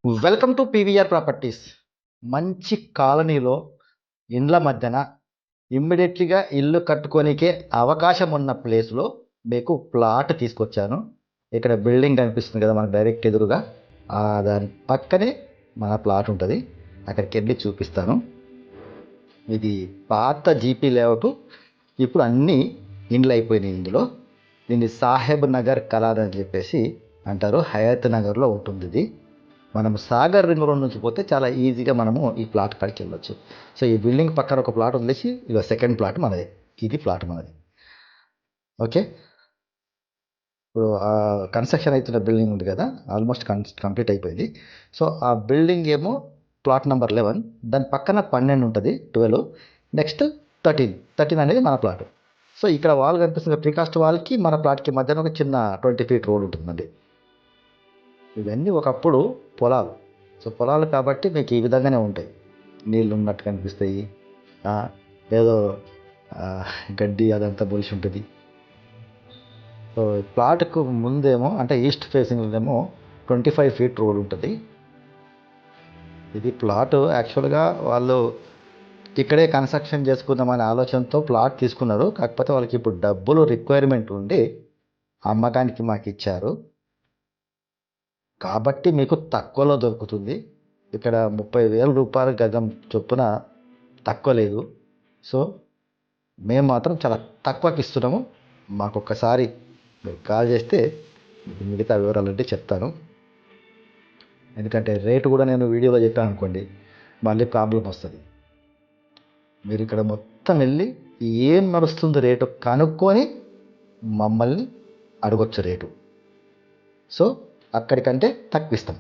Welcome to PVR properties. మంచి కాలనీలో ఇండ్ల మధ్యన ఇమ్మీడియట్లీగా ఇల్లు కట్టుకోనికే అవకాశం ఉన్న ప్లేస్లో మీకు ప్లాట్ తీసుకొచ్చాను. ఇక్కడ బిల్డింగ్ కనిపిస్తుంది కదా మనకు డైరెక్ట్ ఎదురుగా, దాని పక్కనే మన ప్లాట్ ఉంటుంది. అక్కడికి వెళ్ళి చూపిస్తాను. ఇది పాత జీపీ లేఅవుట్. ఇప్పుడు అన్నీ ఇండ్లు అయిపోయినాయి. ఇందులో దీన్ని సాహెబ్ నగర్ కలాన్ అని చెప్పేసి అంటారు. హయత్ నగర్లో ఉంటుంది ఇది. మనం సాగర్ రింగ్ రోడ్ నుంచి పోతే చాలా ఈజీగా మనము ఈ ప్లాట్ కాడికి వెళ్ళొచ్చు. సో ఈ బిల్డింగ్ పక్కన ఒక ప్లాట్ వదిలేసి ఇక సెకండ్ ప్లాట్ మనది. ఇది ప్లాట్ మనది. ఓకే, ఇప్పుడు కన్స్ట్రక్షన్ అవుతున్న బిల్డింగ్ ఉంది కదా, ఆల్మోస్ట్ కంప్లీట్ అయిపోయింది. సో ఆ బిల్డింగ్ ఏమో ప్లాట్ నెంబర్ 11, దాని పక్కన 12 ఉంటుంది, 12, నెక్స్ట్ 13 అనేది మన ప్లాట్. సో ఇక్కడ వాల్ కనిపిస్తుంది, ప్రీకాస్ట్ వాల్కి మన ప్లాట్కి మధ్యన ఒక చిన్న 20 feet రోడ్ ఉంటుందండి. ఇవన్నీ ఒకప్పుడు పొలాలు. సో పొలాలు కాబట్టి మీకు ఈ విధంగానే ఉంటాయి, నీళ్ళు ఉన్నట్టు కనిపిస్తాయి. ఏదో గడ్డి అదంతా మొలిసి ఉంటుంది. సో ప్లాట్కు ముందేమో అంటే ఈస్ట్ ఫేసింగ్ ఏమో 25 feet రోడ్ ఉంటుంది. ఇది ప్లాట్ యాక్చువల్గా వాళ్ళు ఇక్కడే కన్స్ట్రక్షన్ చేసుకుందామనే ఆలోచనతో ప్లాట్ తీసుకున్నారు. కాకపోతే వాళ్ళకి ఇప్పుడు డబ్బులు రిక్వైర్మెంట్ ఉండి అమ్మకానికి మాకు ఇచ్చారు. కాబట్టి మీకు తక్కువలో దొరుకుతుంది. ఇక్కడ 30,000 రూపాయల గజం చొప్పున తక్కువ లేదు. సో మేము మాత్రం చాలా తక్కువకి ఇస్తున్నాము. మాకు ఒక్కసారి మీరు కాల్ చేస్తే మిగతా వివరాలంటే చెప్తాను. ఎందుకంటే రేటు కూడా నేను వీడియోలో చెప్పాను అనుకోండి, మళ్ళీ ప్రాబ్లం వస్తుంది. మీరు ఇక్కడ మొత్తం వెళ్ళి ఏం నడుస్తుంది రేటు కనుక్కొని మమ్మల్ని అడగొచ్చు రేటు. సో అక్కడికంటే తక్కువ ఇస్తాం.